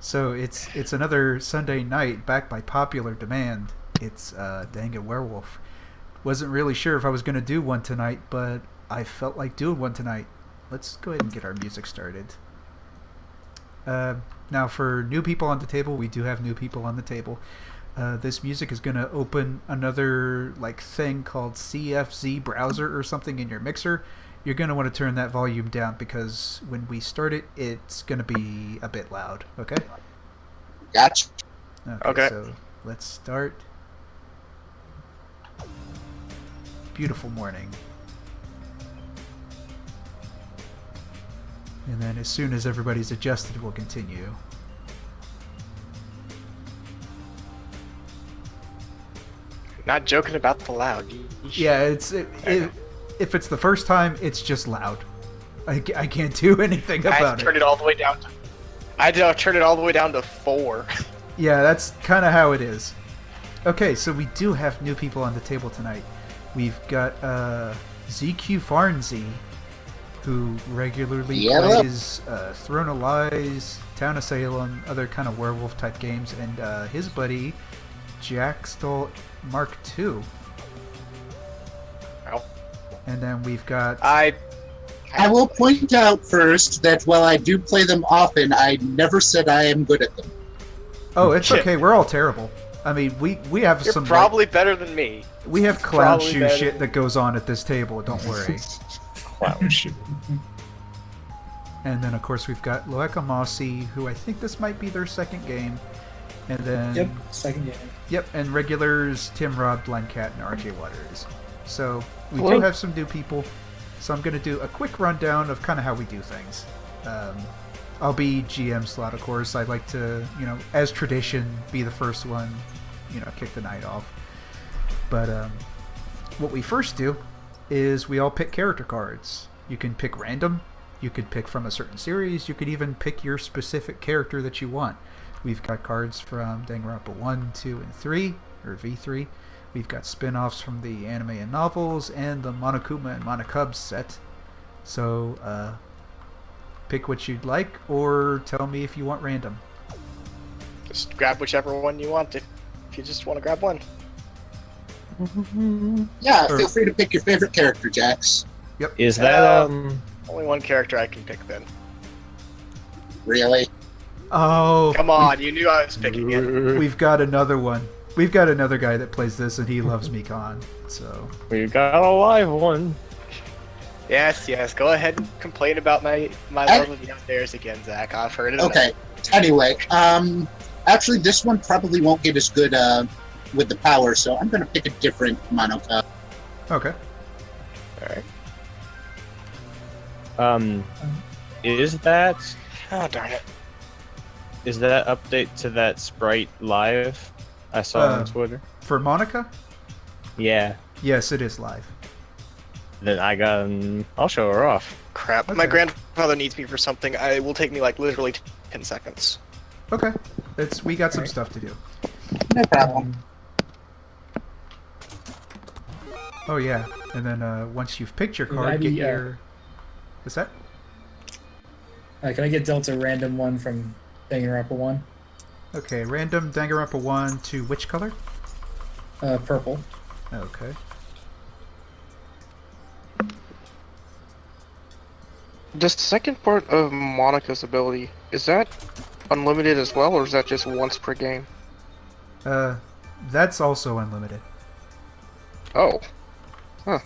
So it's another Sunday night back by popular demand. It's Danganronpa Werewolf. Wasn't really sure if I was going to do one tonight, but I felt like doing one tonight. Let's go ahead and get our music started. Now, for new people on the table, we do have new people on the table. This music is going to open another thing called CFZ browser or something in your mixer. You're going to want to turn that volume down because when we start it, it's going to be a bit loud. Okay? Gotcha. Okay. So let's start. Beautiful morning. And then as soon as everybody's adjusted, we'll continue. Not joking about the loud. Yeah, if it's the first time, it's just loud. I can't do anything about it. Turn it all the way down. I turn it all the way down to 4. Yeah, that's kind of how it is. Okay, so we do have new people on the table tonight. We've got ZQ Farnsey, who regularly plays Throne of Lies, Town of Salem, other kind of werewolf type games, and his buddy Jackstall Mark II. Well, and then we've got... I will point out first that while I do play them often, I never said I am good at them. Oh, it's okay. We're all terrible. I mean, we have You're some... probably better than me. We have clown shoe shit that goes on at this table, don't worry. Clown shoe. And then, of course, we've got Loeka Mossy, who I think this might be their second game. And then... Yep, second game. Yep, and regulars Tim, Rob, Blancat, and RJ Waters. So we Hello. do have some new people. So I'm going to do a quick rundown of kind of how we do things. I'll be GM slot, of course. I'd like to, as tradition, be the first one, kick the night off. But what we first do is we all pick character cards. You can pick random. You could pick from a certain series. You could even pick your specific character that you want. We've got cards from Danganronpa 1, 2, and 3, or V3. We've got spin-offs from the anime and novels, and the Monokuma and Monokub set. So, pick what you'd like, or tell me if you want random. Just grab whichever one you want if you just want to grab one. Yeah, feel free to pick your favorite character, Jax. Yep. Is that, Only one character I can pick then. Really? Oh, Come on, you knew I was picking it. we've got another one. We've got another guy that plays this, and he loves Mikan. So We got a live one. Yes, go ahead and complain about my love of downstairs again, Zach. I've heard it enough. Okay. Anyway, actually, this one probably won't get as good with the power, so I'm going to pick a different Monokub. okay. Alright. Is that Oh, darn it. update to that Sprite live I saw on Twitter? For Monica, Yeah. yes, it is live. Then I'll show her off. Crap. Okay. My grandfather needs me for something. It will take me literally 10 seconds. Okay, we got some stuff to do. No problem. Oh yeah, and then once you've picked your Would card, I get be, your. What's that? Can I get dealt a random one from Danganronpa 1? Okay, random Danganronpa 1 to which color? Purple. Okay. The second part of Monica's ability, is that unlimited as well, or is that just once per game? That's also unlimited. Oh. Huh.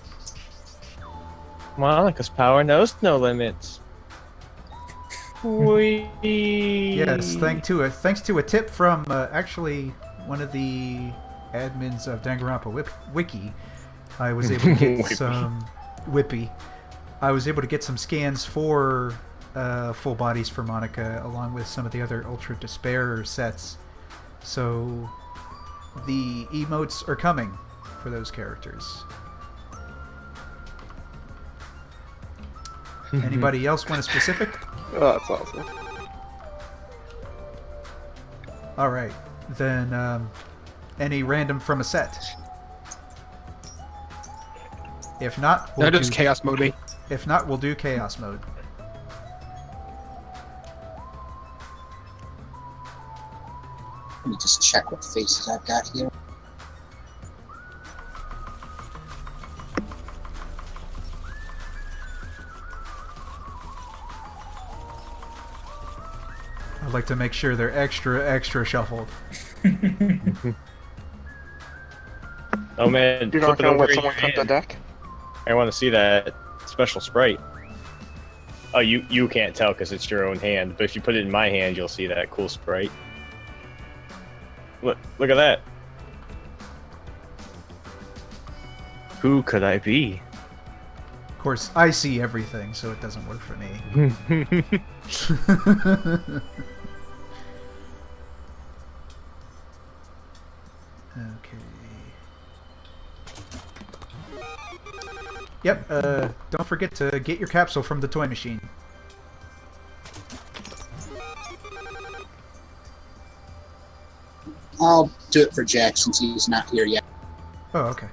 Monica's power knows no limits. Yes, thanks to a tip from actually one of the admins of Danganronpa Wiki, I was able to get some Whippy. I was able to get some scans for full bodies for Monica, along with some of the other Ultra Despair sets. So the emotes are coming for those characters. Anybody else want a specific? Oh, that's awesome. All right, then any random from a set. If not, No, just chaos mode me. If not, we'll do chaos mode. Let me just check what faces I've got here. I'd like to make sure they're extra shuffled. Oh man, You're flip not it gonna over let in someone your cut the hand. deck? I want to see that special sprite. Oh, you can't tell because it's your own hand, but if you put it in my hand, you'll see that cool sprite. Look at that. Who could I be? Of course, I see everything, so it doesn't work for me. Okay. Yep, don't forget to get your capsule from the toy machine. I'll do it for Jack since he's not here yet. Oh, okay.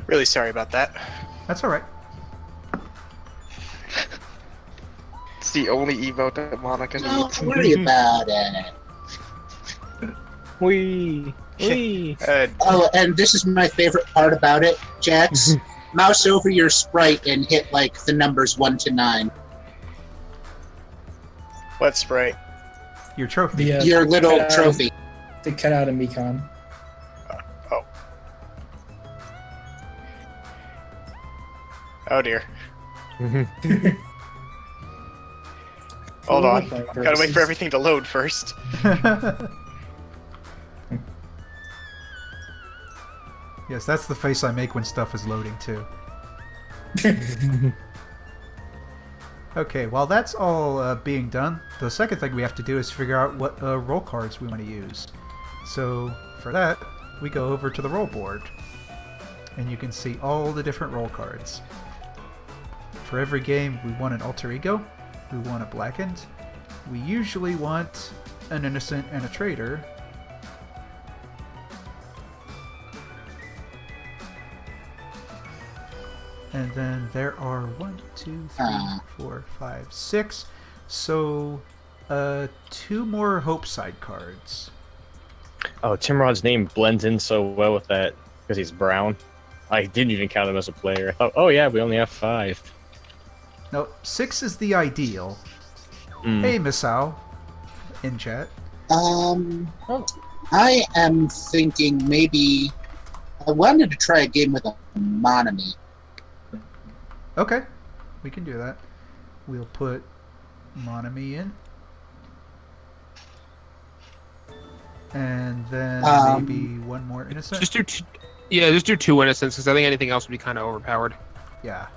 Really sorry about that. That's alright. It's the only emote that Monica needs. Don't worry about it. Wee. Oh, and this is my favorite part about it, Jax. Mouse over your sprite and hit like the numbers 1 to 9. What sprite? Your trophy. The, Your little cutout- trophy. The cutout of Mekon. Oh dear. Hold on. Gotta wait for everything to load first. Yes, that's the face I make when stuff is loading too. Okay, while that's all being done, the second thing we have to do is figure out what roll cards we want to use. So for that, we go over to the roll board, and you can see all the different roll cards. For every game, we want an alter ego, we want a blackened, we usually want an innocent and a traitor. And then there are 1, 2, 3, 4, 5, 6. So, 2 more Hope side cards. Oh, Timrod's name blends in so well with that because he's brown. I didn't even count him as a player. I thought, oh yeah, we only have 5. No, 6 is the ideal. Mm. Hey, Misao, in chat. I am thinking maybe I wanted to try a game with a Monami. Okay, we can do that. We'll put Monami in. And then maybe one more innocent. Just do just do 2 innocents because I think anything else would be kind of overpowered. Yeah.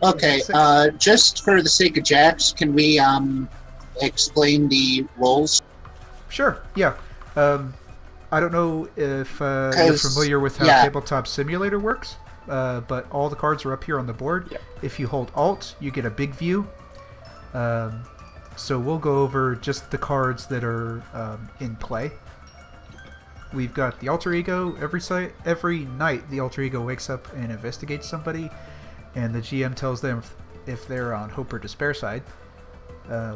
Okay, 6. just for the sake of Jax, can we explain the roles? Sure, yeah. I don't know if you're 'Cause, familiar with how yeah. Tabletop Simulator works, but all the cards are up here on the board. Yep. If you hold Alt, you get a big view. So we'll go over just the cards that are in play. We've got the alter ego. Every night, the alter ego wakes up and investigates somebody, and the GM tells them if they're on hope or despair side.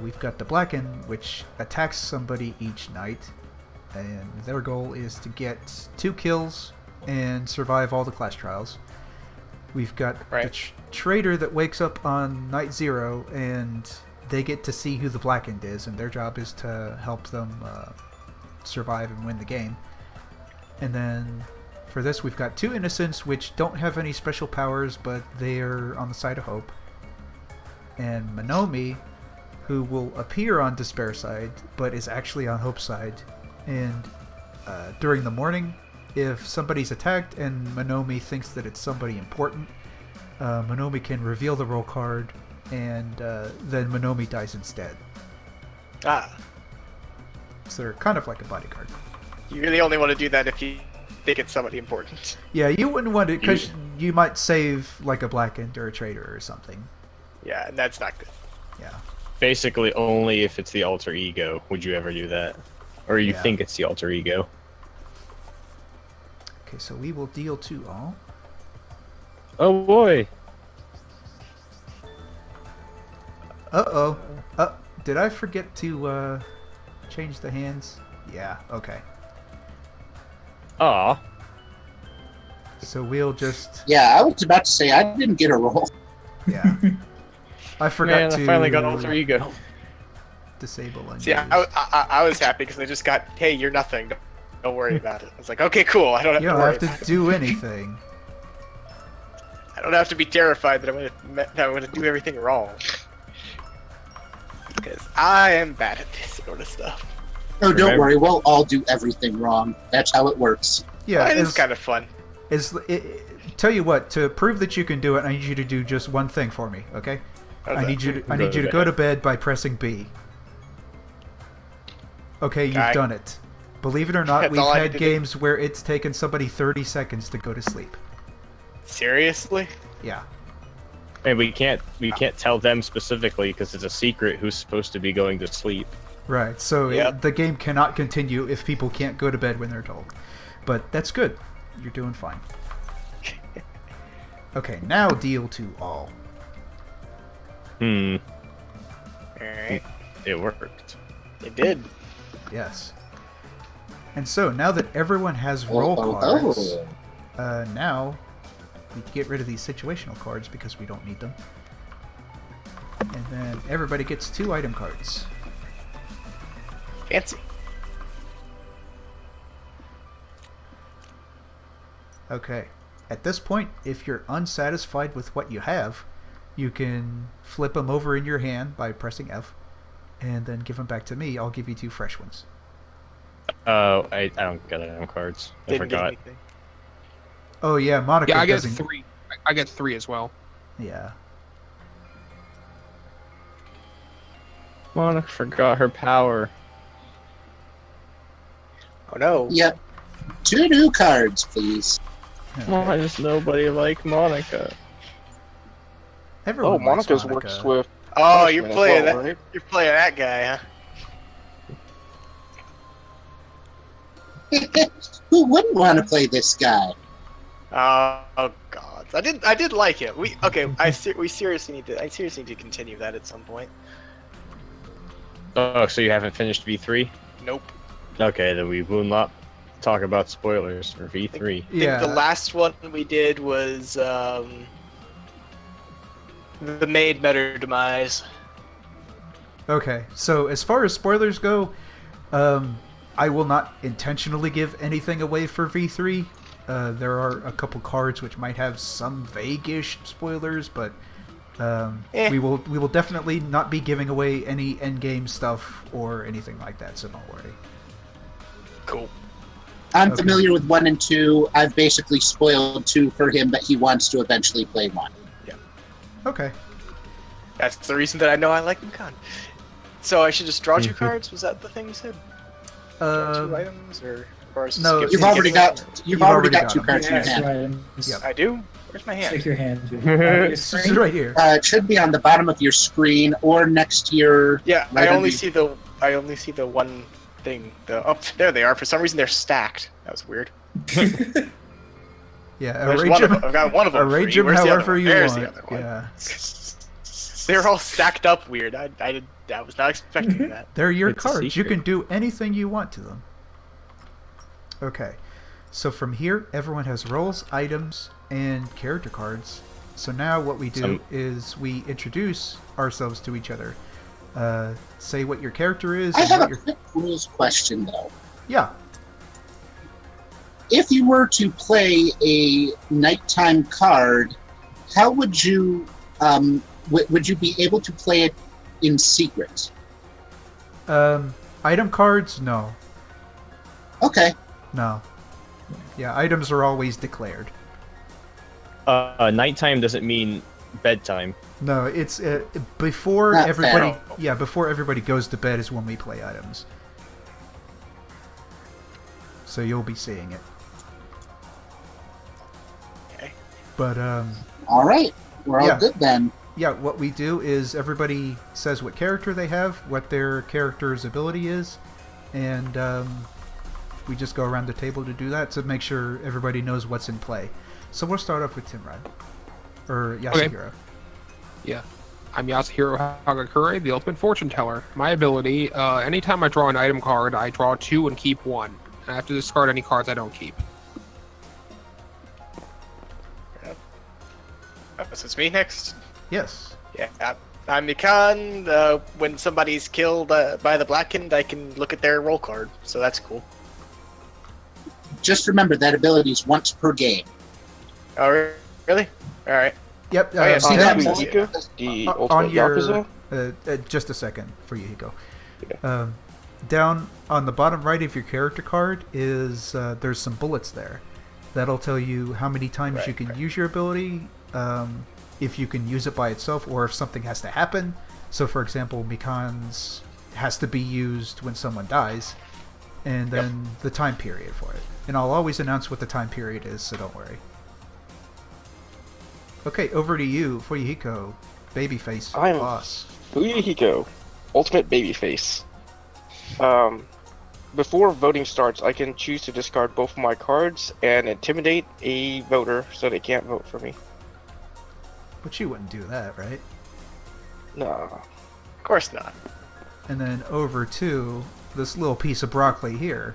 We've got the Blacken, which attacks somebody each night, and their goal is to get 2 kills and survive all the class trials. We've got the traitor that wakes up on night 0, and they get to see who the Blackened is, and their job is to help them survive and win the game. And then for this, we've got 2 innocents, which don't have any special powers, but they're on the side of hope. And Monomi, who will appear on despair side, but is actually on hope side. And during the morning, if somebody's attacked and Monomi thinks that it's somebody important, Monomi can reveal the roll card, and then Monomi dies instead. Ah, So they're kind of like a bodyguard. you really only want to do that if you think it's somebody important. Yeah, you wouldn't want it because you might save like a Blackened or a traitor or something. Yeah, and that's not good. Yeah. basically only if it's the alter ego would you ever do that, or you Yeah. think it's the alter ego. Okay, so we will deal 2 all. Oh boy. Uh-oh. Did I forget to change the hands? Yeah, okay. Aw. So we'll just... Yeah, I was about to say I didn't get a roll. Yeah. I forgot Man, to I finally got alter ego. disable unused. See, I was happy because I just got, hey, you're nothing. Don't worry about it. I was like, okay, cool. I don't have You to don't worry have about to it. do anything. I don't have to be terrified that I'm gonna do everything wrong. Because I am bad at this sort of stuff. Oh, don't Remember- worry, we'll all do everything wrong. That's how it works. Yeah, It is kind of fun. tell you what, to prove that you can do it, I need you to do just one thing for me, okay? I need you to go to bed by pressing B. Okay, you've Okay. done it. Believe it or not, That's we've all I need had to do. games where it's taken somebody 30 seconds to go to sleep. Seriously? Yeah. And we can't tell them specifically because it's a secret who's supposed to be going to sleep. Right, so Yep. the game cannot continue if people can't go to bed when they're told. But that's good. You're doing fine. Okay, now deal 2 all. Hmm. Alright. It worked. It did. Yes. And so, now that everyone has roll cards, now we can get rid of these situational cards because we don't need them. And then everybody gets 2 item cards. Fancy. Okay. At this point, if you're unsatisfied with what you have, you can flip them over in your hand by pressing F, and then give them back to me. I'll give you 2 fresh ones. Oh, I don't get item cards. I Didn't get forgot. anything. Oh yeah, Monica Yeah, I get doesn't... 3. I get 3 as well. Yeah. Monica forgot her power. Oh no. Yep. 2 new cards, please. Why does nobody like Monica? Everyone Oh, likes Monica's Monica. works with. Oh, you're punishment as playing well, that. right? You're playing that guy, huh? Who wouldn't want to play this guy? Oh god. I did like it. We seriously need to continue that at some point. Oh, so you haven't finished V3? Nope. Okay, then we will not talk about spoilers for V3. I think Yeah. the last one we did was the Maid met her demise. Okay, so as far as spoilers go, I will not intentionally give anything away for V3. There are a couple cards which might have some vague-ish spoilers, but we will definitely not be giving away any endgame stuff or anything like that, so don't worry. Cool. I'm Okay. familiar with 1 and 2. I've basically spoiled 2 for him, but he wants to eventually play 1. Okay. That's the reason that I know I like Mukan. So I should just draw 2 cards? Was that the thing you said? Draw 2 items, or is this No, give- You've It's- already give- got You've already got 2 them. cards in your Yeah, hand. right. Yep. I do. Where's my hand? Shake your hand. It's just right here. It should be on the bottom of your screen or next to your. Yeah, Right I only under- see the one thing. There they are. For some reason they're stacked. That was weird. Yeah, There's arrange one of them, them. I've got one of them. arrange free. them Where's the other however one? you There's want. the other one. Yeah. They're all stacked up weird. I was not expecting that. They're your It's a cards. You secret. can do anything you want to them. Okay. So from here, everyone has roles, items, and character cards. So now what we do is we introduce ourselves to each other. Say what your character is. I And have what a your... quick rules question, though. Yeah. If you were to play a nighttime card, how would you would you be able to play it in secret? Item cards? No. Okay. No. Yeah, items are always declared. Nighttime doesn't mean bedtime. No, it's before Not everybody. fair. Yeah, before everybody goes to bed is when we play items. So you'll be seeing it. Okay. But All right. We're all Yeah. good then. yeah, what we do is everybody says what character they have, what their character's ability is, and we just go around the table to do that to make sure everybody knows what's in play. So we'll start off with Timrod. Or Yasuhiro. Okay. Yeah. I'm Yasuhiro Hagakure, the Ultimate Fortune Teller. My ability, anytime I draw an item card, I draw 2 and keep 1. I have to discard any cards I don't keep. So it's me next? Yes. Yeah, I'm Mikan. When somebody's killed by the Blackened, I can look at their roll card, so that's cool. Just remember that ability is once per game. Oh, really? Alright. Yep. Oh, yeah, see that that Monica, the on Ultimate your Yakuza? just a second for you, Hiko. Yeah. Down on the bottom right of your character card is there's some bullets there. That'll tell you how many times you can use your ability, if you can use it by itself, or if something has to happen. So, for example, Mikan's has to be used when someone dies, and then the time period for it. And I'll always announce what the time period is, so don't worry. Okay, over to you, Fuyuhiko, Babyface, I'm boss. Fuyuhiko, Ultimate Babyface. Before voting starts, I can choose to discard both of my cards and intimidate a voter so they can't vote for me. But you wouldn't do that, right? Nah. Of course not. And then over to this little piece of broccoli here.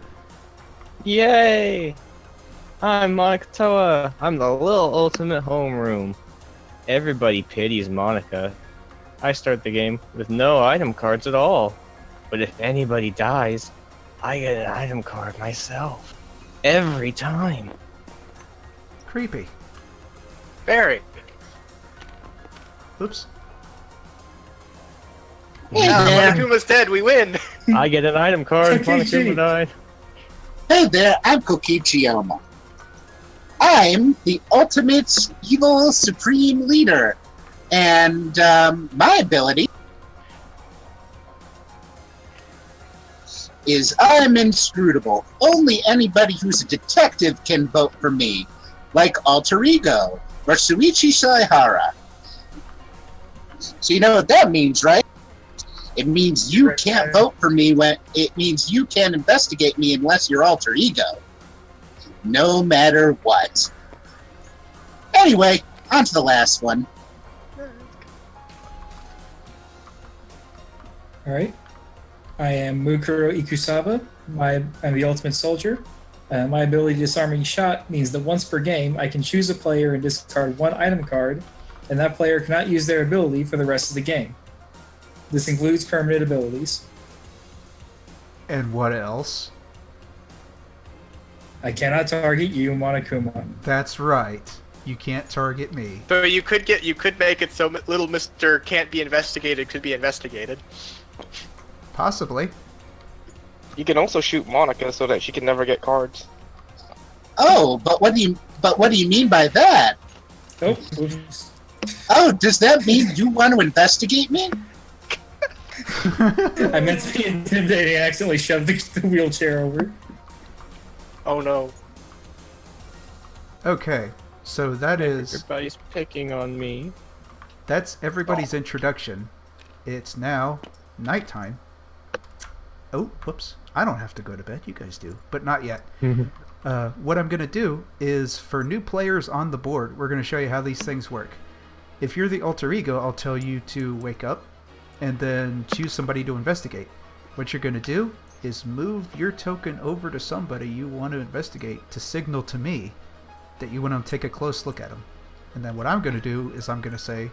Yay! I'm Monica Toa. I'm the little ultimate homeroom. Everybody pities Monica. I start the game with no item cards at all. But if anybody dies, I get an item card myself. Every time. Creepy. Very. Oops. Hey Now, there. Monokuma's dead, we win! I get an item card if Monokuma died. Hey there, I'm Kokichiyama. I'm the ultimate evil supreme leader. And my ability is I'm inscrutable. Only anybody who's a detective can vote for me, like Alter Ego or Suichi Saihara. So you know what that means, right? It means you can't vote for me it means you can't investigate me unless you're Alter Ego. No matter what. Anyway, on to the last one. Alright. I am Mukuro Ikusaba. I'm the Ultimate Soldier. My ability Disarming Shot means that once per game, I can choose a player and discard one item card, and that player cannot use their ability for the rest of the game. This includes permanent abilities. And what else? I cannot target you, Monokuma. That's right. You can't target me. So you could make it so little Mr. Can't Be Investigated could be investigated. Possibly. You can also shoot Monica so that she can never get cards. Oh, but what do you mean by that? Oh, oops. Oh, does that mean you want to investigate me? I meant to be intimidating and accidentally shoved the wheelchair over. Oh no. Okay, so Everybody's picking on me. that's everybody's introduction. It's now nighttime. Oh, whoops. I don't have to go to bed. You guys do, but not yet. What I'm going to do is, for new players on the board, we're going to show you how these things work. If you're the alter ego, I'll tell you to wake up and then choose somebody to investigate. What you're going to do is move your token over to somebody you want to investigate to signal to me that you want to take a close look at them. And then what I'm going to do is I'm going to say,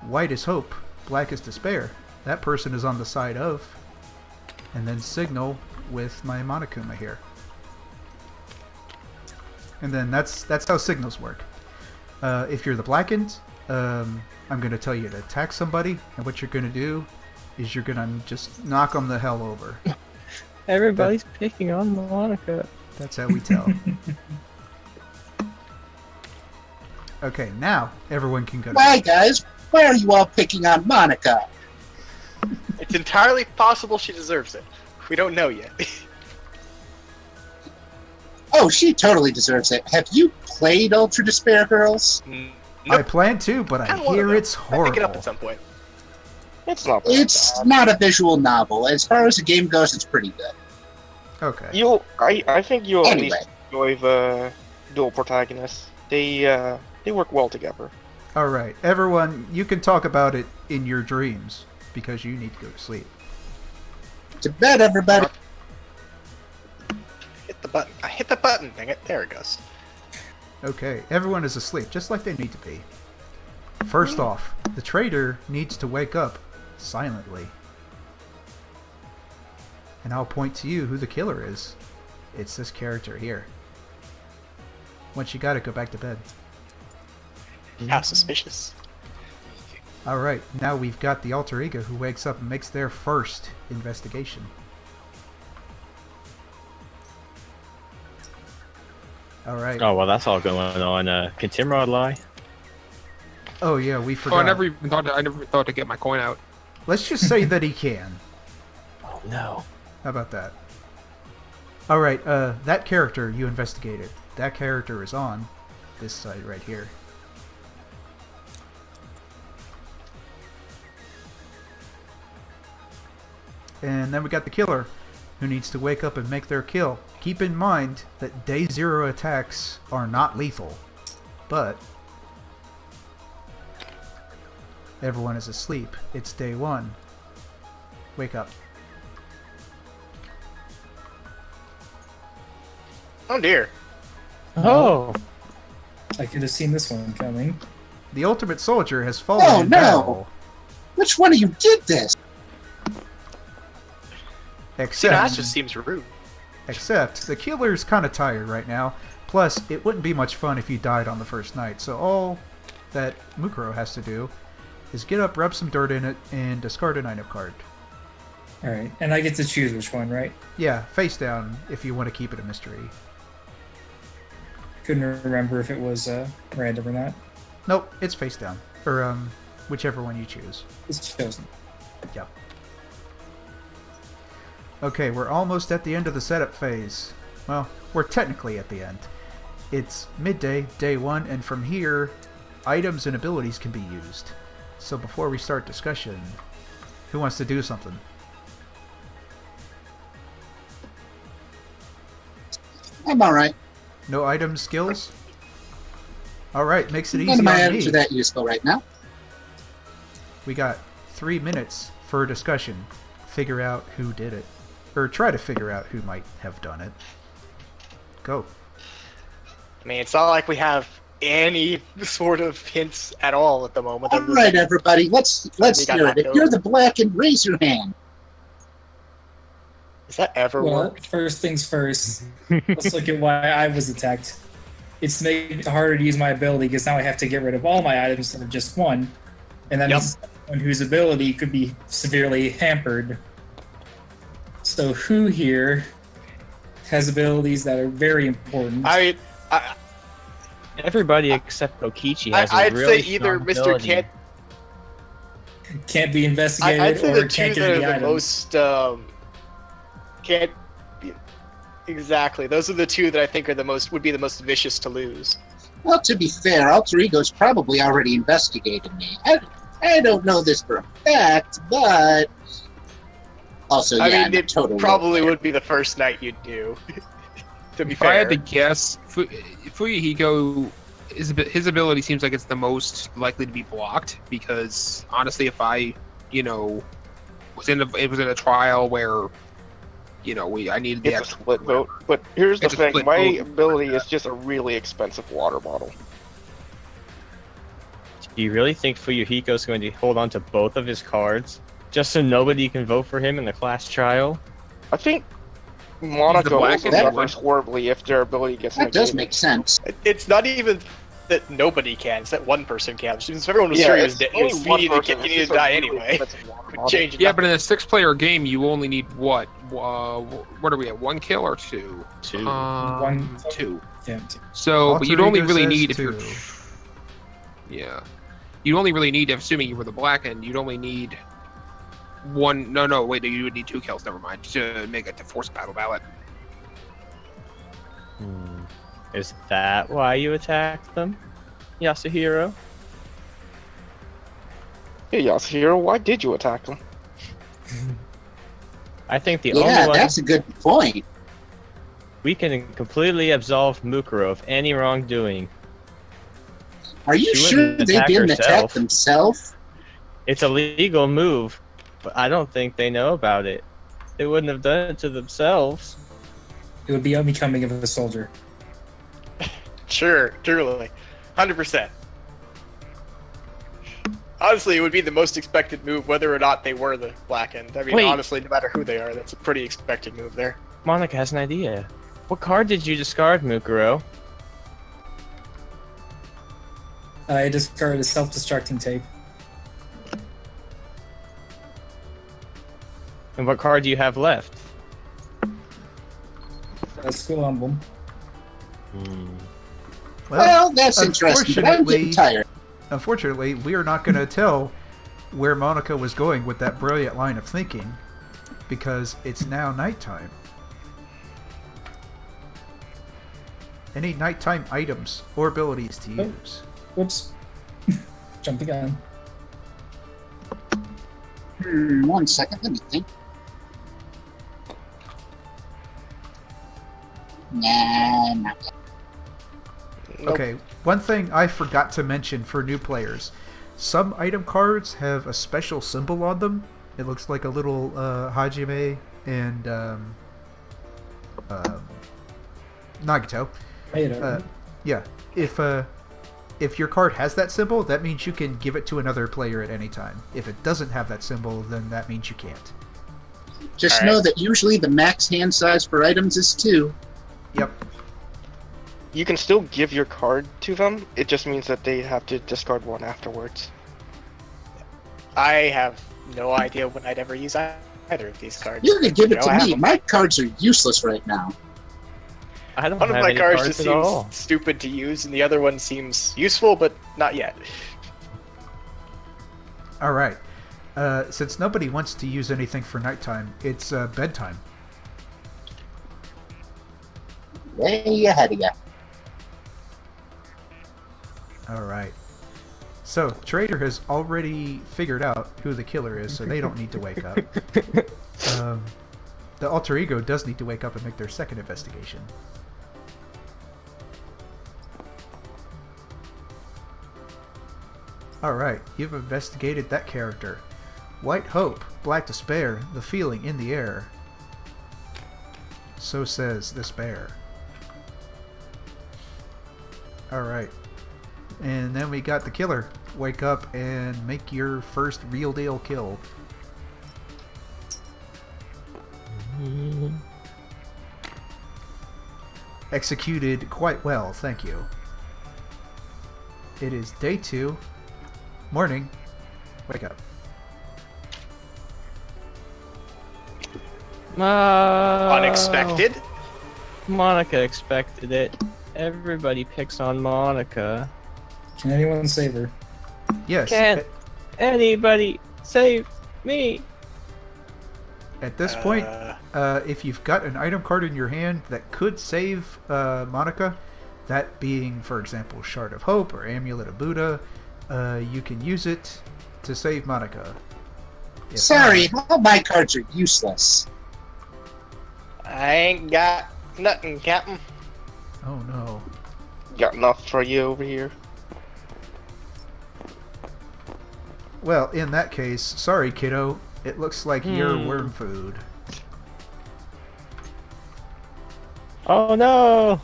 white is hope, black is despair. That person is on the side of, and then signal with my Monokuma here. And then that's how signals work. If you're the blackened, I'm going to tell you to attack somebody, and what you're going to do is you're going to just knock them the hell over. Everybody's picking on Monica. That's how we tell. Okay, now everyone can go to Why, guys? Why are you all picking on Monica? It's entirely possible she deserves it. We don't know yet. Oh, she totally deserves it. Have you played Ultra Despair Girls? I plan to, but I Kinda wanna hear though. it's I pick it up horrible. at some point. It's not. That It's bad. not a visual novel. As far as the game goes, it's pretty good. Okay. I think you'll at Anyway. least enjoy the dual protagonists. They work well together. All right, everyone, you can talk about it in your dreams because you need to go to sleep. To bed, everybody. Hit the button. I hit the button. Dang it. There it goes. Okay, everyone is asleep, just like they need to be. First off, the traitor needs to wake up silently. And I'll point to you who the killer is. It's this character here. Once you got it, go back to bed. How suspicious. Alright, now we've got the alter ego who wakes up and makes their first investigation. Alright. Oh well, that's all going on. Can Timrod lie? Oh yeah, we Oh, forgot. I never even thought to get my coin out. Let's just say that he can. Oh no. How about that? Alright, that character you investigated. That character is on this side right here. And then we got the killer, who needs to wake up and make their kill. Keep in mind that day 0 attacks are not lethal, but everyone is asleep. It's day 1. Wake up. Oh dear. Oh. I could have seen this one coming. The ultimate soldier has fallen Oh, in no. battle. Which one of you did this? See, now that Except, just seems rude. except the killer's kind of tired right now. Plus, it wouldn't be much fun if you died on the first night. So all that Mukuro has to do is get up, rub some dirt in it, and discard an item card. Alright, and I get to choose which one, right? Yeah, face down if you want to keep it a mystery. Couldn't remember if it was random or not. Nope, it's face down. Or, whichever one you choose. It's chosen. Yep. Okay, we're almost at the end of the setup phase. Well, we're technically at the end. It's midday, day 1, and from here, items and abilities can be used. So before we start discussion, who wants to do something? I'm alright. No items, skills? Alright, makes it None easy of my on items me. are that useful right now. We got 3 minutes for discussion. Figure out who did it. Or try to figure out who might have done it. Go. I mean, it's not like we have any sort of hints at all at the moment. Alright, everybody, let's We got hear it. knocked If you're over. the blackened, raise your hand. Does that ever Well, work? first things first. Let's look at why I was attacked. It's to make it harder to use my ability because now I have to get rid of all my items instead of just one. And that Yep. means someone whose ability could be severely hampered. So who here has abilities that are very important? Everybody except Kokichi has a I'd really say either strong Mr. ability. Can't be investigated I'd say or the two can't that get are any the items. most can't be exactly. Those are the two that I think are would be the most vicious to lose. Well, to be fair, Alter Ego's probably already investigated me. I don't know this for a fact, but... Also, yeah, I mean, I'm a it total probably roleplayer. would be the first night you'd do. To be If I had fair, to guess, Fuyuhiko, his ability seems like it's the most likely to be blocked because honestly, if I, was in a trial where, I needed the It's a extra split vote. But here's the It's a thing: split my vote. ability is just a really expensive water bottle. Do you really think Fuyuhiko's going to hold on to both of his cards just so nobody can vote for him in the class trial? I think Monaco black also and suffers horribly if their ability gets That does negated. make sense. it's not even that nobody can; it's that one person can. Since everyone was Yeah, sure he it's was only you one needed person, to it's die just a really anyway. expensive water Could bottle. change it. Yeah, but in a 6-player game, you only need what? What are we at? 1 kill or 2? Two. One- 2. Yeah. So, but you'd only Alter really Ego need says Yeah. You'd only really need, assuming you were the black end, you'd only need one. No, wait, you would need 2 kills. Never mind, to make it to force battle ballot. Is that why you attacked them, Yasuhiro? Hey, Yasuhiro, why did you attack him? I think the Yeah, only one that's a good point. we can completely absolve Mukuro of any wrongdoing. Are you She sure wouldn't they attack didn't herself. attack themselves? It's a legal move, but I don't think they know about it. They wouldn't have done it to themselves. It would be unbecoming of a soldier. Sure, truly. 100%. Honestly, it would be the most expected move whether or not they were the Black End. I mean, Wait. honestly, no matter who they are, that's a pretty expected move there. Monica has an idea. What card did you discard, Mukuro? I discarded a self-destructing tape. And what card do you have left? School emblem. Well, that's interesting, but I'm getting tired. Unfortunately, we are not going to tell where Monica was going with that brilliant line of thinking, because it's now nighttime. Any nighttime items or abilities to Oh. use? Whoops. Jumped the gun. 1 second, let me think. Nah, not yet. Nope. Okay, one thing I forgot to mention for new players. Some item cards have a special symbol on them. It looks like a little Hajime and Nagito. Yeah, if your card has that symbol, that means you can give it to another player at any time. If it doesn't have that symbol, then that means you can't. Just All right. know that usually the max hand size for items is 2. Yep. You can still give your card to them. It just means that they have to discard one afterwards. I have no idea when I'd ever use either of these cards. You could give it You know, I to have me. them. My cards are useless right now. I don't One of have my any cards cards just at seems all. stupid to use, and the other one seems useful, but not yet. All right. Since nobody wants to use anything for nighttime, it's bedtime. Way ahead of you. All right. So, Trader has already figured out who the killer is, so they don't need to wake up. The alter ego does need to wake up and make their second investigation. All right, you've investigated that character. White hope, black despair, the feeling in the air. So says this bear. All right. And then we got the killer. Wake up and make your first real deal kill. Executed quite well, thank you. It is day 2. Morning. Wake up. Unexpected? Monica expected it. Everybody picks on Monica. Can anyone save her? Yes. Can't anybody save me? At this point, if you've got an item card in your hand that could save Monica, that being, for example, Shard of Hope or Amulet of Buddha, you can use it to save Monica. If Sorry, not- all my cards are useless. I ain't got nothing, Captain. Oh no. Got enough for you over here. Well, in that case, sorry, kiddo. It looks like you're worm food. Oh no!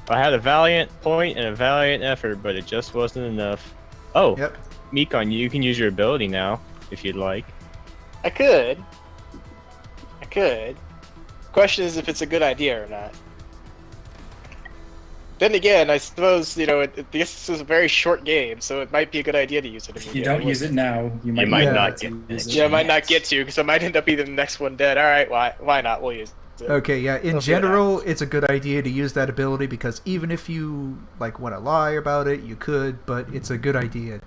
I had a valiant point and a valiant effort, but it just wasn't enough. Oh, Yep. Mikon, you can use your ability now, if you'd like. I could. Question is if it's a good idea or not. Then again, I suppose, this is a very short game, so it might be a good idea to use it If immediately. you don't use it now, you might, might not not get use it. Yeah, I might not get to, because I might end up being the next one dead. Alright, why not? We'll use it. Okay, yeah, in We'll see what general, it's a good idea to use that ability because even if you, want to lie about it, you could, but it's a good idea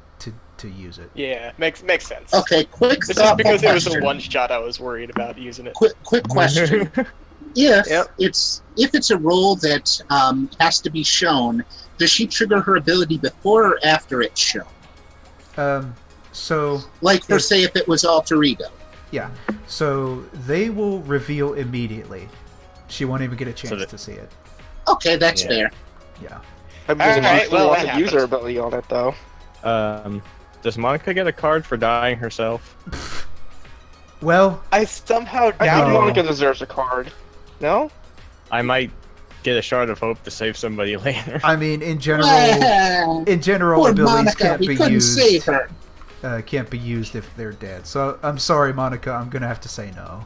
to use it. Yeah, makes sense. Okay, quick This is thoughtful because it was a question. one-shot I was worried about using it. Quick question. If Yep. it's a role that has to be shown, does she trigger her ability before or after it's shown? So Like, for say, if it was alter ego. yeah, so they will reveal immediately. She won't even get a chance to see it. Okay, that's Yeah. fair. Yeah. I'm Alright, using a well, lot that of user happened. ability on it, though. Does Monica get a card for dying herself? Well, I somehow I think doubt No. Monica deserves a card. No? I might get a shard of hope to save somebody later. I mean, in general, Poor abilities Monica, can't we be couldn't used. save her. Can't be used if they're dead. So I'm sorry, Monica. I'm gonna have to say no.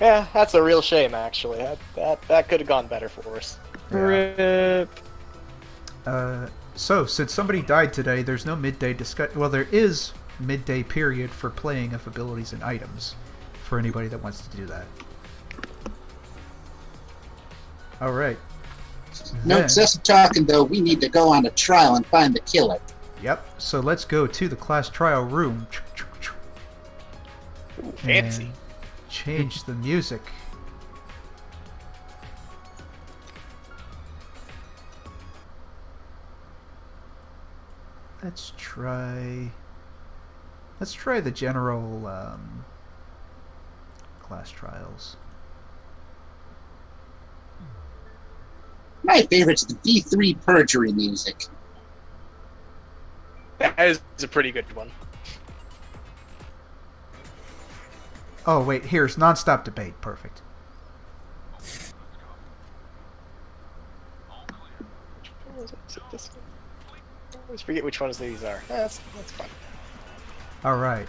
Yeah, that's a real shame, actually. That could have gone better for us. Rip. So since somebody died today, there's no midday discuss. Well, there is midday period for playing of abilities and items for anybody that wants to do that. All right. No Then- excessive talking, though. We need to go on a trial and find the killer. Yep. So let's go to the class trial room. Ooh, fancy. And change the music. Let's try the general class trials. My favorite's the D3 perjury music. That is a pretty good one. Oh wait, here's nonstop debate. Perfect. Is it this one? I always forget which ones these are. That's fine. All right.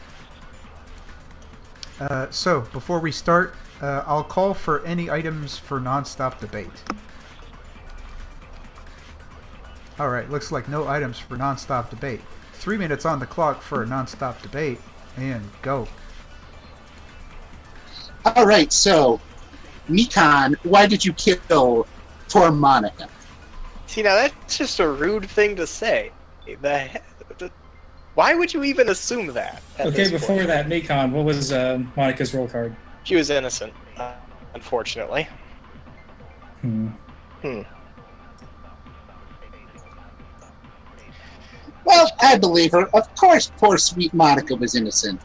So before we start, I'll call for any items for nonstop debate. All right, looks like no items for nonstop debate. 3 minutes on the clock for a nonstop debate, and go. All right, so, Mikan, why did you kill poor Monica? See, now that's just a rude thing to say. Why would you even assume that? at Okay, this before point? that, Nikon, what was Monica's roll card? She was innocent, unfortunately. Well, I believe her. Of course, poor sweet Monica was innocent.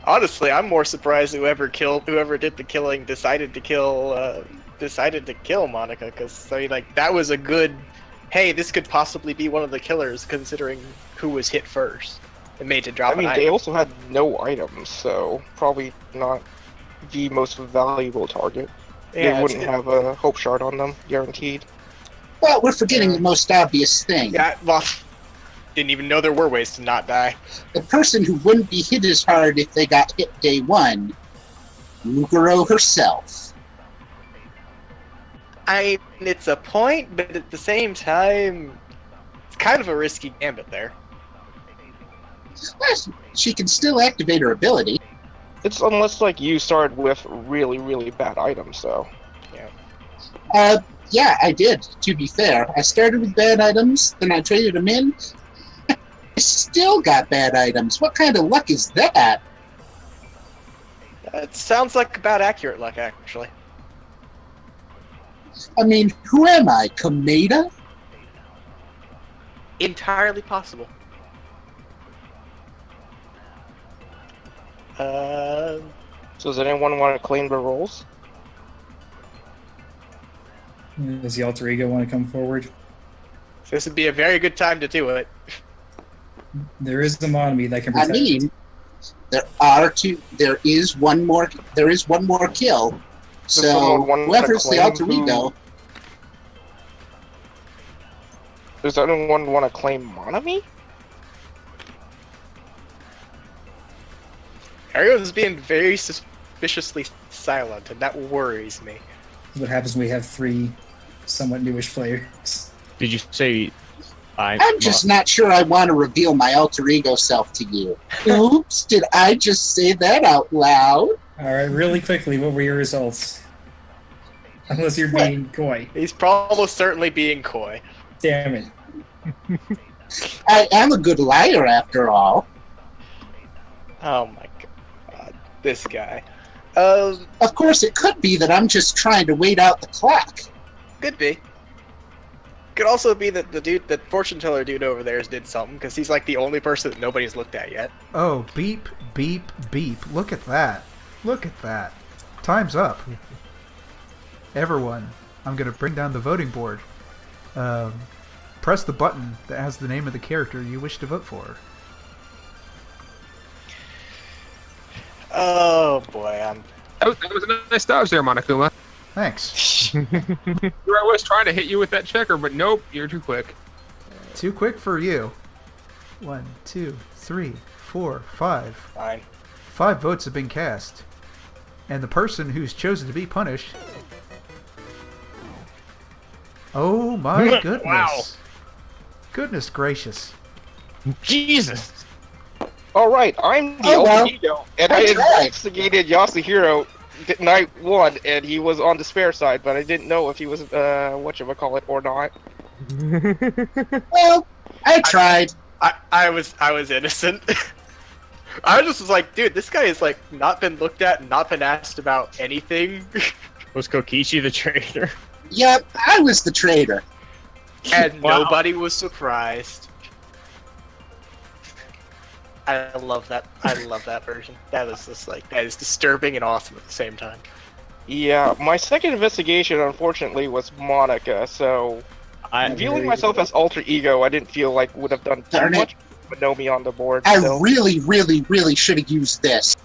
Honestly, I'm more surprised whoever did the killing decided to kill Monica, because I mean, like, that was a good. Hey, this could possibly be one of the killers, considering who was hit first and made to drop I mean, an they item. also had no items, so probably not the most valuable target. Yeah, They wouldn't have a hope shard on them, guaranteed. Well, we're forgetting the most obvious thing. Yeah, well, didn't even know there were ways to not die. The person who wouldn't be hit as hard if they got hit day one, Mukuro herself. I mean, it's a point, but at the same time, it's kind of a risky gambit there. Well, she can still activate her ability. It's unless, like, you start with really, really bad items, though. Yeah, I did, to be fair. I started with bad items, then I traded them in. I still got bad items. What kind of luck is that? It sounds like about accurate luck, actually. I mean, who am I, Komeda? Entirely possible. So does anyone want to claim the roles? Does the alter ego want to come forward? This would be a very good time to do it. There is the Monami that can I protect. mean, there is one more kill. So someone want to whoever's the claim alter who- ego, Does anyone want to claim Monami? Ario's being very suspiciously silent, and that worries me. What happens when we have 3 somewhat newish players? Did you say I'm just not sure I want to reveal my alter ego self to you. Oops, did I just say that out loud? Alright, really quickly, what were your results? Unless you're being coy. He's almost certainly being coy. Damn it. I am a good liar after all. Oh my god, this guy. Of course, it could be that I'm just trying to wait out the clock. Could be. Could also be that the dude, that fortune teller dude over there did something, because he's like the only person that nobody's looked at yet. Oh, beep, beep, beep. Look at that. Look at that. Time's up. Everyone, I'm going to bring down the voting board. Press the button that has the name of the character you wish to vote for. Oh boy, That was a nice dodge there, Monokuma. Thanks. Here I was trying to hit you with that checker, but nope, you're too quick. Too quick for you. 1, 2, 3, 4, 5. fine. 5 votes have been cast. And the person who's chosen to be punished... Oh my goodness. Wow. Goodness gracious. Jesus! Alright, I'm the Oh, well. alter ego, and I That's right. investigated Yasuhiro night 1, and he was on the spare side, but I didn't know if he was, whatchamacallit, or not. Well, I tried. I was innocent. I just was like, dude, this guy has like not been looked at, not been asked about anything, Was Kokichi the traitor? Yep, I was the traitor. and Wow. nobody was surprised. I love that. I love that version. That was just like, that is disturbing and awesome at the same time. Yeah, my second investigation, unfortunately, was Monica, so viewing myself as alter ego, I didn't feel like would have done too Darn it. much but know me on the board. I so. really, really, really should have used this.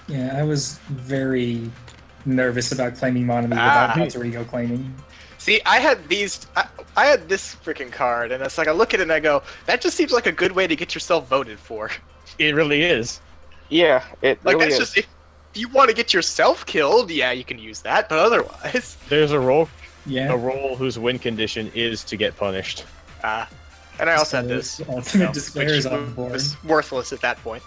Yeah, I was very nervous about claiming Monami Ah. without alter ego claiming. See, I had these. I had this freaking card, and it's like I look at it and I go, that just seems like a good way to get yourself voted for. It really is. Yeah, it Like really that's is. just if you want to get yourself killed, yeah, you can use that, but otherwise, There's a role Yeah. whose win condition is to get punished. and I also had this, Ultimate Despair which is on the board. was worthless at that point.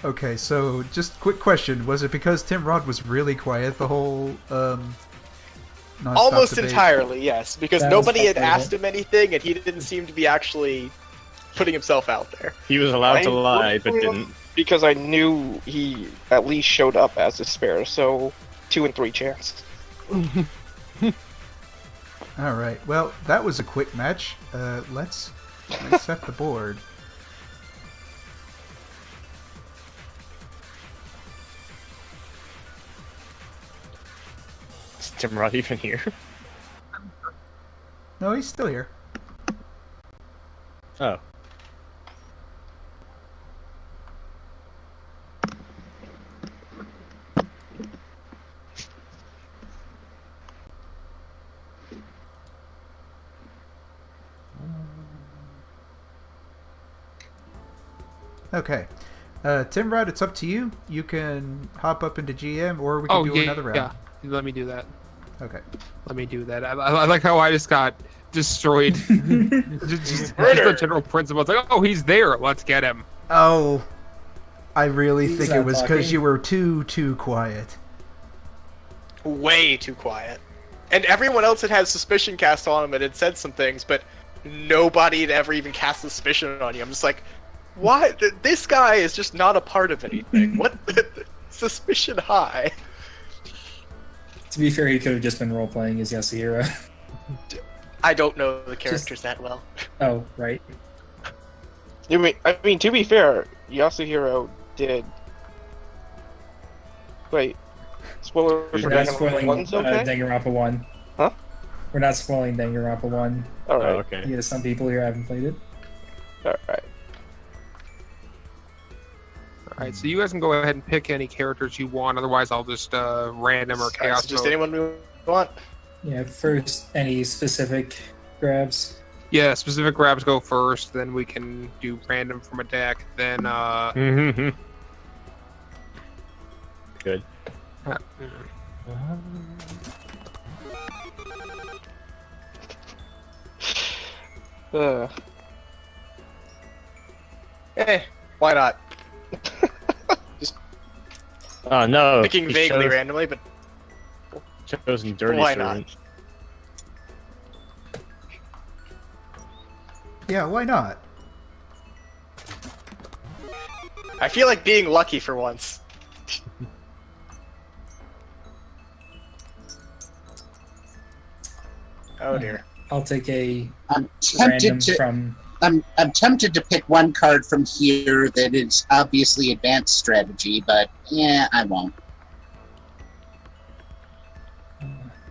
Okay, so just quick question. Was it because Tim Rod was really quiet the whole nonstop Almost debate? entirely, yes, because That was nobody had possible. asked him anything, and he didn't seem to be actually putting himself out there. He was allowed to I lie, but would- didn't. Because I knew he at least showed up as a spare, so 2 and 3 chance. Alright, well, that was a quick match. Let's reset the board. Is Tim Rod even here? No, he's still here. Oh. Okay. Tim Rod, it's up to you. You can hop up into GM, or we can Oh, do yeah, another round. yeah. Let me do that. Okay. Let me do that. I like how I just got destroyed. just the general principle. It's like, oh, he's there. Let's get him. Oh, I really He's think not it was because talking. you were too quiet. Way too quiet. And everyone else had had suspicion cast on him and had said some things, but nobody had ever even cast suspicion on you. I'm just like, why? This guy is just not a part of anything. What? Suspicion high. To be fair, he could have just been role playing as Yasuhiro. I don't know the characters that well. Oh, right. I mean, to be fair, Yasuhiro did. Wait. Spoilers for We're not Danganronpa spoiling 1's okay? Danganronpa 1. Huh? We're not spoiling Danganronpa 1. Oh, Alright. okay. Yeah, some people here haven't played it. Alright. All right, so you guys can go ahead and pick any characters you want. Otherwise, I'll just random or Alright, chaos. so just mode. anyone we want. Yeah, first, any specific grabs? Yeah, specific grabs go first. Then we can do random from a deck. Then Mm-hmm. Good. Why not? Oh no. Picking he vaguely randomly, but chosen dirty Why not? servant. Yeah, why not? I feel like being lucky for once. Oh dear. I'll take a I'm random tempted to. from. I'm tempted to pick one card from here that is obviously advanced strategy, but yeah, I won't.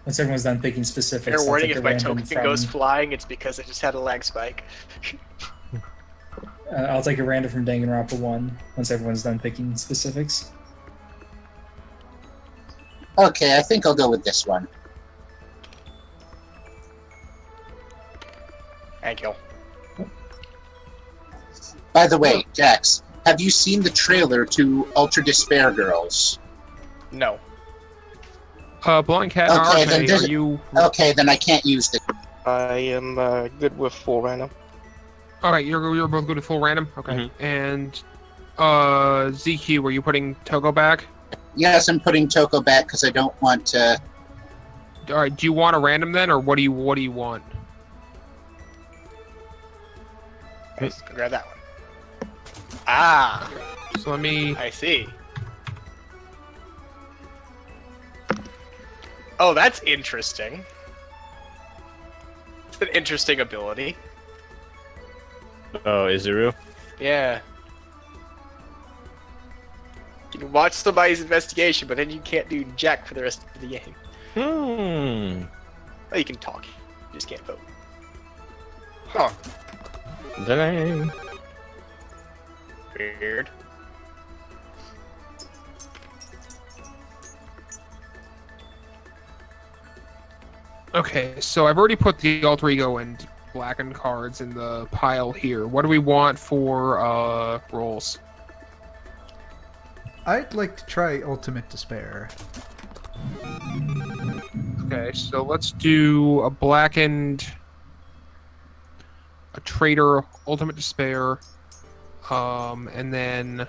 Once everyone's done picking specifics, Fair I'll warning, take a if my random token from, goes flying, it's because I just had a lag spike. I'll take a random from Danganronpa 1 once everyone's done picking specifics. Okay, I think I'll go with this one. Thank you. By the way, Jax, have you seen the trailer to Ultra Despair Girls? No. Blind Cat, Okay, RK, then are you... Okay, then I can't use the. I am good with full random. Alright, you're both good at full random? Okay. And, ZQ, were you putting Togo back? Yes, I'm putting Toko back because I don't want to. Alright, do you want a random then, or what do you want? Let's grab that one. Ah, So let me... I see. Oh, that's interesting. It's an interesting ability. Oh, Izuru? Yeah. You can watch somebody's investigation, but then you can't do jack for the rest of the game. Well, you can talk. You just can't vote. Huh. Then Weird. Okay, so I've already put the alter ego and blackened cards in the pile here. What do we want for rolls? I'd like to try Ultimate Despair. Okay, so let's do a blackened, a traitor, ultimate despair, and then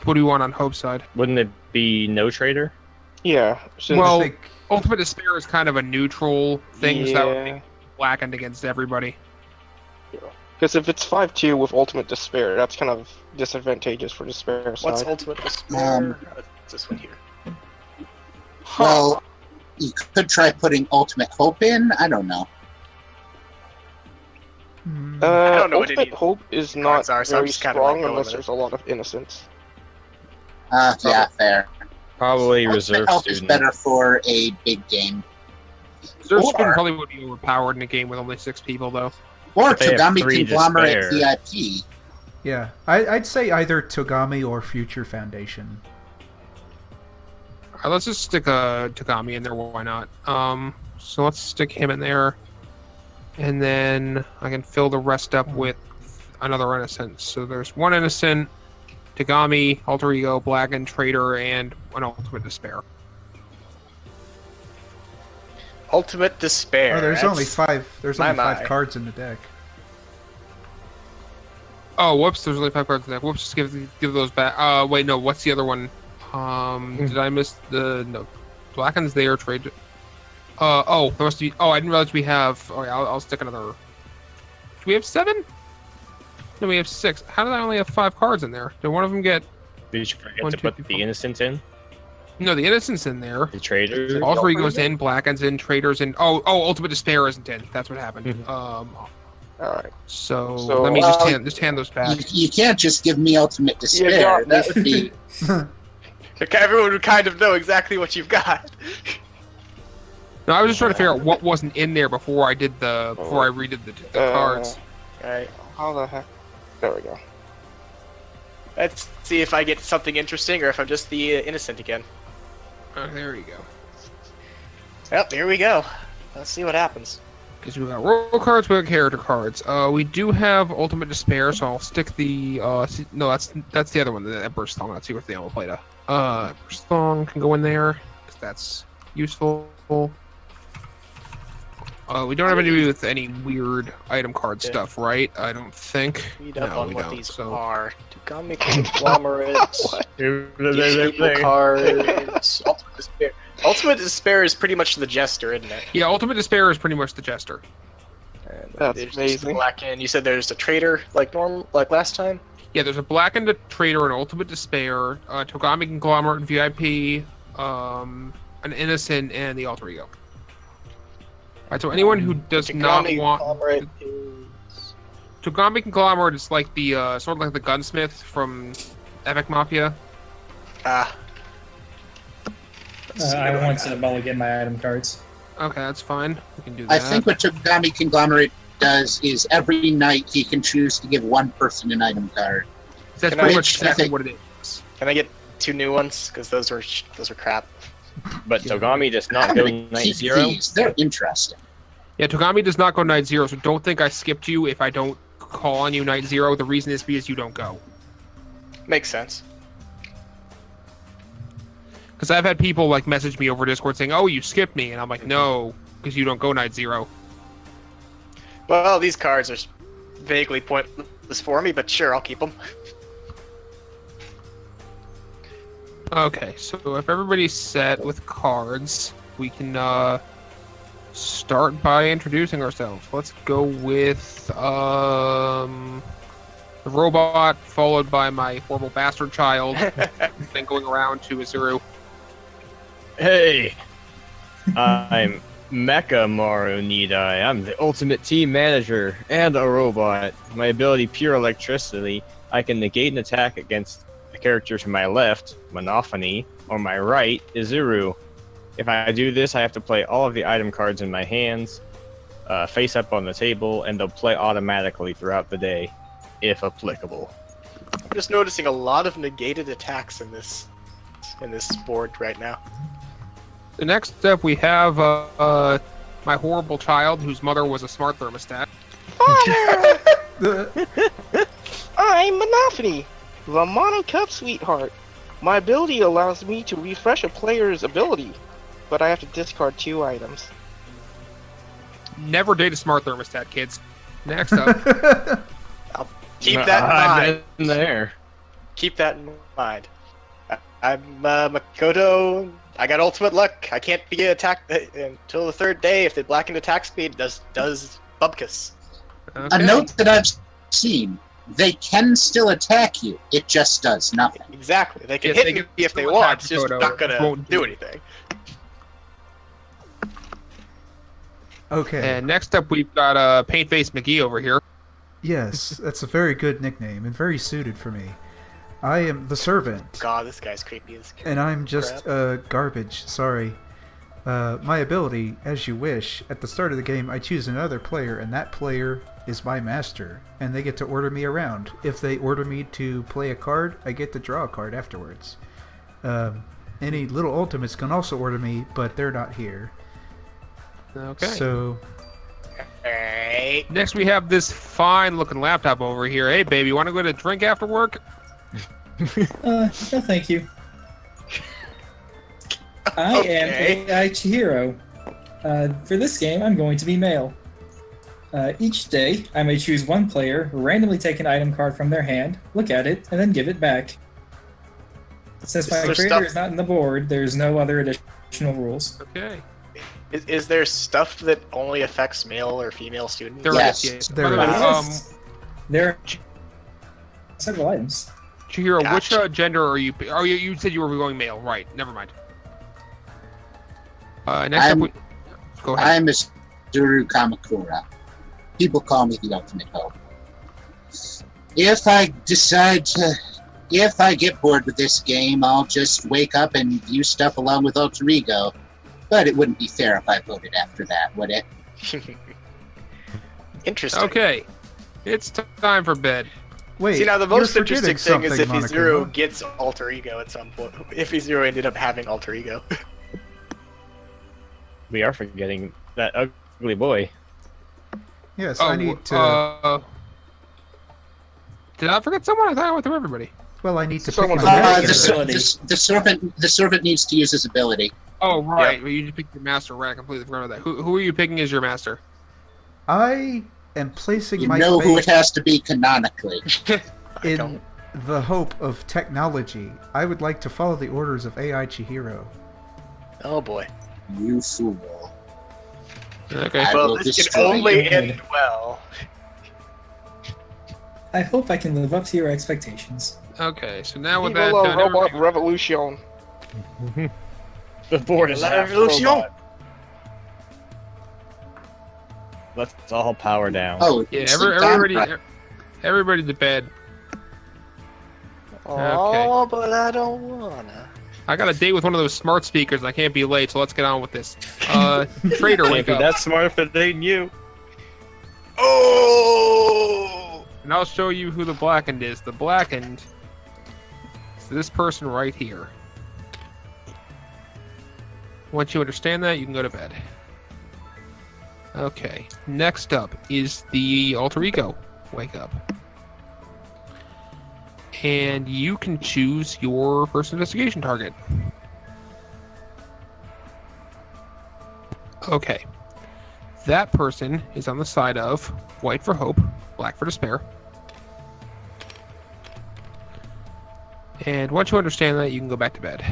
what do we want on Hope's side? wouldn't it be no trader? Yeah. Since, Well, I think ultimate despair is kind of a neutral thing, so that would yeah. be blackened against everybody. Because if it's 5-2 with ultimate despair, that's kind of disadvantageous for despair side. What's ultimate despair? It's this one here. Well, you could try putting Ultimate Hope in. I don't know. Hmm, I don't know what Ultimate any Hope is not cards are, so I'm very just kinda, strong like, going unless with there's a lot of innocence. Yeah, fair. Probably Ultimate reserve Hope is student. better for a big game. Reserve Or- student probably would be overpowered in a game with only 6 people, though. Or But they have Togami 3 Conglomerate despair. VIP. yeah, I'd say either Togami or Future Foundation. Let's just stick a Tagami in there. Why not? So let's stick him in there, and then I can fill the rest up with another innocent. So there's one innocent, Tagami, alter ego, blackened, traitor, and an ultimate despair. Ultimate despair. Oh, there's that's- only 5. There's my only 5 my. cards in the deck. Oh, whoops! There's only 5 cards in the deck. Whoops! Just give those back. Wait, no. What's the other one? Did I miss the no? Blackened's there. Trade. Oh, there must be. Oh, I didn't realize we have. Oh, yeah, I'll stick another. Do we have 7? No, we have 6. How did I only have 5 cards in there? Did one of them get? Did you forget 1, to 2, put 3, the 4. innocent in? No, the innocent's in there. The trader? Alter ego's in. Blackened's in. Traitors in. Oh, ultimate despair isn't in. That's what happened. Alright. So So, let me well, just hand those back. You can't just give me Ultimate Despair. Yeah, that would be. Okay, everyone would kind of know exactly what you've got. No, I was just trying to figure out what wasn't in there before I redid the cards. Alright, How the heck? There we go. let's see if I get something interesting or if I'm just the innocent again. There you go. Yep, here we go. Let's see what happens. Because we got roll cards, we got character cards. We do have Ultimate Despair, so I'll stick the. No, that's the other one, the Emperor's Thong. Let's see what's the Omoplata. Emperor's Thong can go in there because that's useful. We don't have any with any weird item card Yeah. stuff, right? I don't think. Read up No, on we what don't, these so- are. Togami conglomerates. There. People cards. Ultimate despair. Ultimate despair is pretty much the jester, isn't it? Yeah, Ultimate Despair is pretty much the Jester. And That's there's just amazing. Blackened. You said there's a traitor like last time. Yeah, there's a Blackened, a Traitor, an Ultimate Despair, Togami Conglomerate VIP, an Innocent, and the Alter Ego. Alright, so anyone who does not Togami want... Conglomerate is... Togami Conglomerate is like the, sort of like the gunsmith from Epic Mafia. Ah. Let's see I what want got. to mulligan my item cards. Okay, that's fine. We can do that. I think what Togami Conglomerate does is every night he can choose to give one person an item card. That's Can pretty I- much I exactly think- what it is. Can I get 2 new ones? Because those were crap. But Togami does not I'm go gonna night keep 0. these. They're interesting. Yeah, Togami does not go night 0, so don't think I skipped you if I don't call on you night 0. The reason is because you don't go. Makes sense. Because I've had people like message me over Discord saying, "Oh, you skipped me," and I'm like, "No, because you don't go night 0." Well, these cards are vaguely pointless for me, but sure, I'll keep them. Okay, so if everybody's set with cards, we can start by introducing ourselves. Let's go with the robot, followed by my horrible bastard child, then going around to Izuru. Hey! I'm Mecha Maru Nidai. I'm the ultimate team manager and a robot. My ability, Pure Electricity, I can negate an attack against the character to my left, Monophony, or my right, Izuru. If I do this, I have to play all of the item cards in my hands, face up on the table, and they'll play automatically throughout the day, if applicable. I'm just noticing a lot of negated attacks in this board right now. The next up, we have my horrible child, whose mother was a smart thermostat. I'm Monophony, the Mono Cup Sweetheart. My ability allows me to refresh a player's ability, but I have to discard 2 items. Never date a smart thermostat, kids. Next up, Keep that in mind. In there. Keep that in mind. I'm Makoto. I got ultimate luck. I can't be attacked until the 3rd day. If the blackened attack speed does Bubkus. okay. A note that I've seen: they can still attack you. It just does nothing. Exactly. They can Yes, hit they me can if they still want. attack It's just Makoto. not gonna Won't do do anything. Okay. And next up, we've got Paint Face McGee over here. Yes, that's a very good nickname and very suited for me. I am the servant, God, this guy's creepy as and I'm just garbage. Sorry. My ability, as you wish, at the start of the game, I choose another player, and that player is my master, and they get to order me around. If they order me to play a card, I get to draw a card afterwards. Any little ultimates can also order me, but they're not here. Okay. So, Alright. Next, we have this fine-looking laptop over here. Hey, baby, want to go to drink after work? No, thank you. I am AI Chihiro. For this game, I'm going to be male. Each day, I may choose one player, randomly take an item card from their hand, look at it, and then give it back. Since my Is there creator stuff- is not in the board, there's no other additional rules. Okay. Is there stuff that only affects male or female students? There Yes, is, yeah. there By the way, is. There are several items. Chihiro, Gotcha. which gender are you? Oh, you said you were going male, right? Never mind. Next I'm- up, go ahead. I'm Izuru Kamakura. People call me the Ultimate Hope. If I get bored with this game, I'll just wake up and view stuff along with Alter Ego. But it wouldn't be fair if I voted after that, would it? Interesting. Okay, it's time for bed. wait. See, now the you're most forgetting interesting thing is if something, Izuru Monica. gets alter ego at some point. If Izuru ended up having alter ego. We are forgetting that ugly boy. Yes, Oh, I need to. Did I forget someone? I thought I went through everybody. Well, I need to pick Someone's my got master. The servant needs to use his ability. Oh, right. Well, you just picked your master, right? I completely forgot about that. Who are you picking as your master? I am placing You my know who it faith has to be canonically. in don't. the hope of technology. I would like to follow the orders of AI Chihiro. Oh boy. You fool. Okay. I Well, will this destroy can only you. end well. I hope I can live up to your expectations. Okay. So now with Viva that la done, Robot everybody- Revolution. The board is La half Revolution. robot. Let's all power down. Oh, Yeah, it's the camera. everybody to bed. Oh, but I don't wanna. I got a date with one of those smart speakers. I can't be late, so let's get on with this. Trader, Can't wake be up. that smart if it ain't you. Oh! And I'll show you who the blackened is. The blackened is this person right here. Once you understand that, you can go to bed. Okay, next up is the alter ego. Wake up. And you can choose your first investigation target. Okay. That person is on the side of white for hope, black for despair. And once you understand that, you can go back to bed.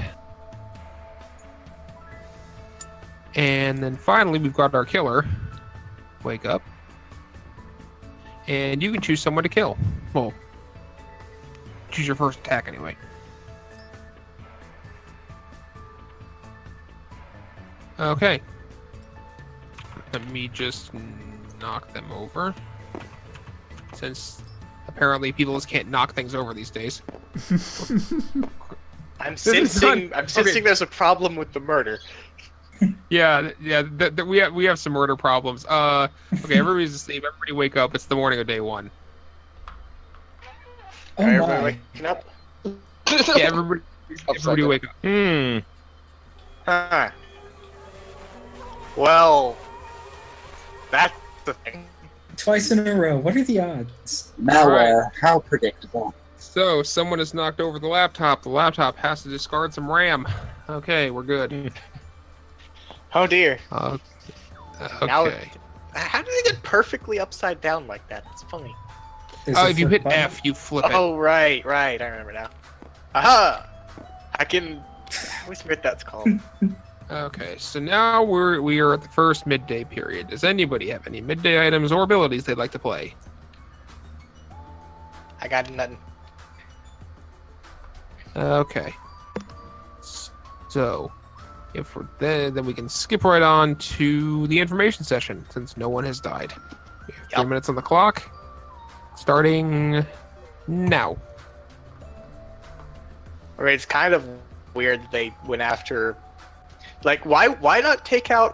And then finally, we've got our killer. Wake up. And you can choose someone to kill. Well, choose your first attack anyway. Okay. Let me just knock them over. Since apparently people just can't knock things over these days. I'm is sensing not- okay. there's a problem with the murder. Yeah, we have some murder problems. Okay, everybody's asleep. Everybody wake up. It's the morning of day one. Oh Everybody my. waking up? Yeah, everybody wake up. Huh. Well, that's the thing. Twice in a row. What are the odds? Now, Right. how predictable. So, someone has knocked over the laptop. The laptop has to discard some RAM. Okay, we're good. Oh dear. Okay. Now, how do they get perfectly upside down like that? It's funny. There's Oh, a if you flip hit button. F, you flip it. Oh, right. I remember now. Aha! I can... I always forget that's called. Okay, so now we are at the first midday period. Does anybody have any midday items or abilities they'd like to play? I got nothing. Okay. So, if we're then we can skip right on to the information session since no one has died. We have 3 Yep. minutes on the clock, starting now. Right, it's kind of weird that they went after... Like, why not take out...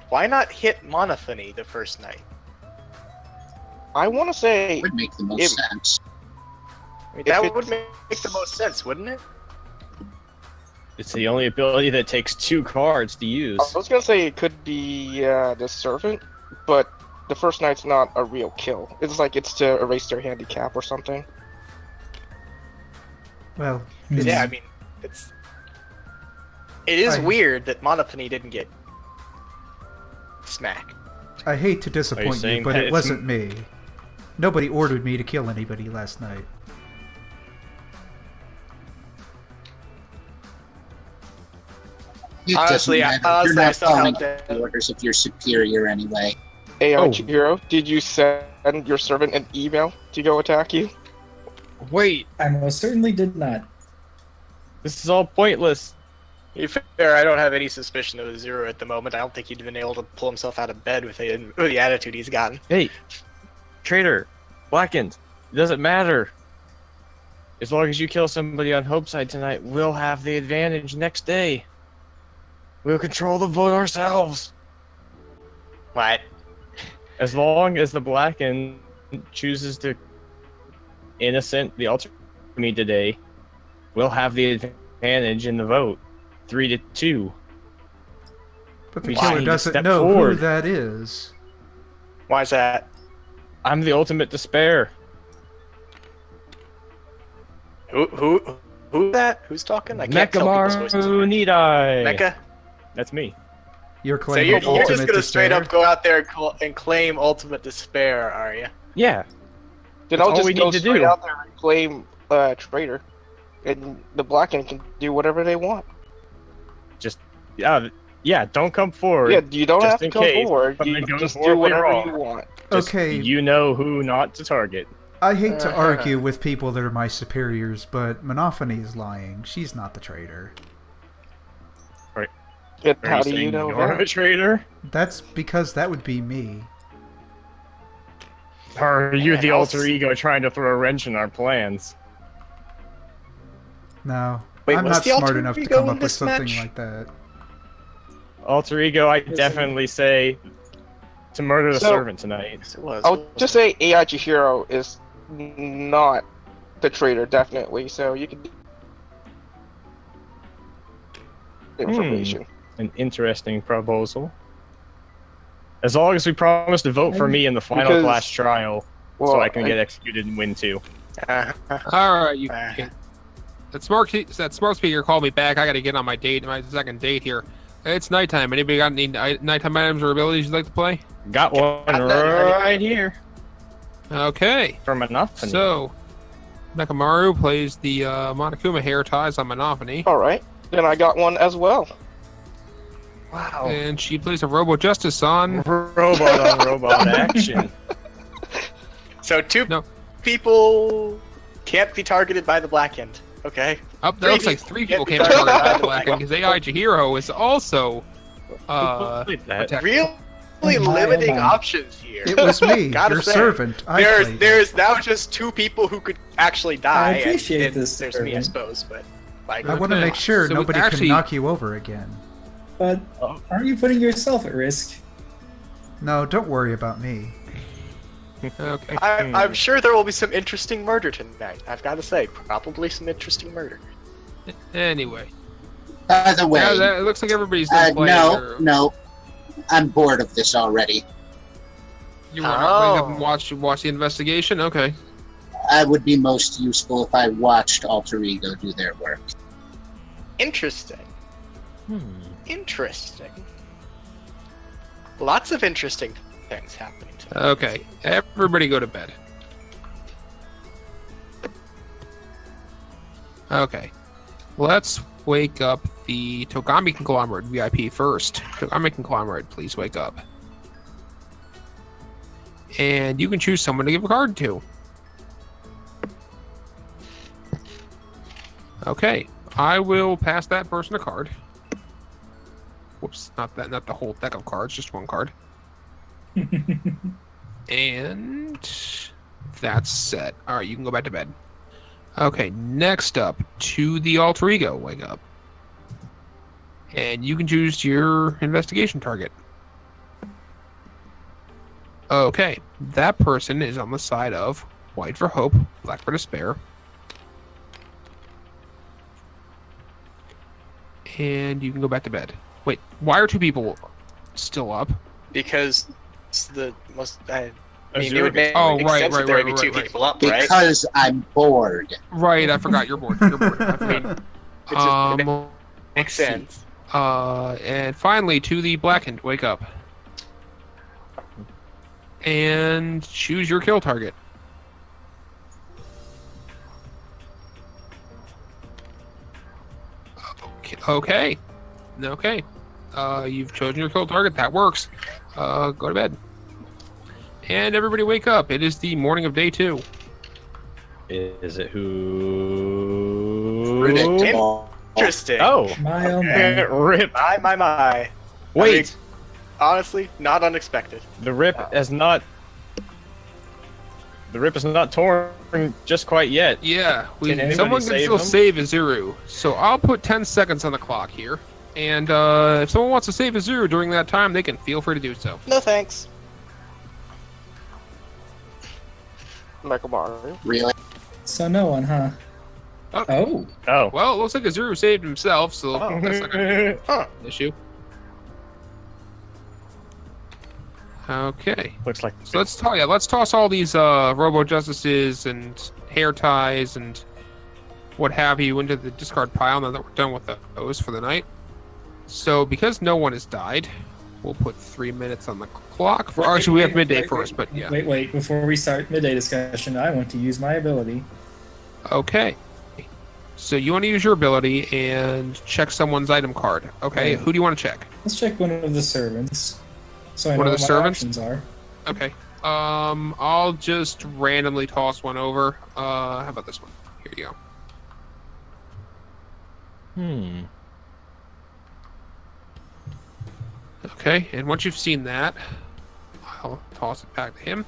Why not hit Monophony the first night? I want to say Would make the most It- sense. I mean, If that it's- would make the most sense, wouldn't it? It's the only ability that takes 2 cards to use. I was gonna say it could be the servant, but the first night's not a real kill. It's like it's to erase their handicap or something. Well, Yeah, I mean, it is I- weird that Monophony didn't get smacked. I hate to disappoint you, saying but that it it's- wasn't me. Nobody ordered me to kill anybody last night. It Honestly, doesn't matter. honestly, You're I not still following have the to... orders of your superior anyway. Hey, Oh. Chihiro, did you send your servant an email to go attack you? Wait, I most certainly did not. this is all pointless. To be fair, I don't have any suspicion of Zero at the moment. I don't think he'd been able to pull himself out of bed with the attitude he's gotten. Hey, traitor, blackened. It doesn't matter. As long as you kill somebody on Hope side tonight, we'll have the advantage next day. We'll control the vote ourselves. What? As long as the blackened chooses to innocent the alter me today, we'll have the advantage in the vote. 3-2. But the Why? killer Need to doesn't step know forward. who that is. Why is that? I'm the ultimate despair. Who that? Who's talking? I can't tell people's voices. Mekamaru Nidai. Mecca? That's me. You're So claiming you're ultimate just gonna straight despair? up go out there and claim ultimate despair, are you? Yeah. Then That's I'll all just we go need to straight do. out there and claim traitor, and the Blackened can do whatever they want. Yeah, don't come forward. Yeah, you don't just have to in come case forward. something You goes just do horribly whatever wrong. you want. Just- Okay, You know who not to target. I hate to Uh-huh. argue with people that are my superiors, but Monophony is lying. She's not the traitor. And Are how you do you saying know you're that? a traitor? That's because that would be me. Or are you Man, the I was- alter ego trying to throw a wrench in our plans? No, Wait, I'm was not the smart alter enough to ego come in up with this something match? like that. Alter ego, I Yes, definitely say to murder the So- servant tonight. Yes, it was. I'll just say AI Chihiro is not the traitor, definitely. So you can information. An interesting proposal. As long as we promise to vote for me in the final Because- class trial, Well, so I can get executed and win too. All right, you. That smart speaker called me back. I got to get on my second date here. It's nighttime. Anybody got any nighttime items or abilities you'd like to play? Got one right here Okay. from Monophony. So, Nekamaru plays the Monokuma hair ties on Monophony, All right, then I got one as well. Wow. and she plays a Robo Justice on. robot on robot action. So two No. people can't be targeted by the black end. Okay. Up there looks like three people came out of the black because AI Chihiro is also Played that. protected. Really Oh my, limiting oh my. options here. It was me, Gotta your say, servant. I played. There's now just two people who could actually die. I appreciate and this, There's me, I servant. suppose, but like I want to Okay. make sure So nobody actually- can knock you over again. But aren't you putting yourself at risk? No, don't worry about me. Okay. I'm sure there will be some interesting murder tonight. I've got to say, probably some interesting murder. Anyway, By the way, it looks like everybody's done playing. no, I'm bored of this already. You want to wake up and Oh. watch the investigation? Okay. I would be most useful if I watched Alter Ego do their work. Interesting. Interesting. Lots of interesting things happening tonight. Okay. Everybody go to bed. Okay. Let's wake up the Togami Conglomerate VIP first. Togami Conglomerate, please wake up. And you can choose someone to give a card to. Okay. I will pass that person a card. Whoops, not the whole deck of cards, just one card. And that's set. Alright, you can go back to bed. Okay, next up, to the alter ego, wake up. And you can choose your investigation target. Okay, that person is on the side of white for hope, black for despair. And you can go back to bed. Wait, why are two people still up? Because it's the most. I mean, Azure it would make, Oh, make right, sense right, if there would right, be two right, right. people up, right? Because I'm bored. Right, I forgot you're bored. You're bored. I forgot. It just makes let's see. sense. And finally, to the blackened, wake up. And choose your kill target. Okay. Okay. You've chosen your kill target. That works. Go to bed. And everybody wake up. It is the morning of day 2. Is it who? Predictable. Interesting. Oh, My oh my. rip. My. Wait, Honestly, not unexpected. the rip has not. The rip is not torn just quite yet. Yeah, Can anybody someone can save still them? save Azuru. So I'll put 10 seconds on the clock here. And if someone wants to save Azuru during that time, they can feel free to do so. No thanks. Michael Mario. Really? So no one, huh? Oh. Oh. Oh. Well, it looks like Azuru saved himself, so Oh. that's not gonna Huh. be an issue. Okay. Looks like. So let's toss all these Robo Justices and hair ties and what have you into the discard pile now that we're done with those for the night. So because no one has died, we'll put 3 minutes on the clock. For actually, we have midday first, but yeah. Wait. Before we start midday discussion, I want to use my ability. Okay. So you want to use your ability and check someone's item card. Okay. Right. Who do you want to check? Let's check one of the servants. So I One know of the what my servants? options are. Okay. I'll just randomly toss one over. How about this one? Here you go. Okay, and once you've seen that, I'll toss it back to him.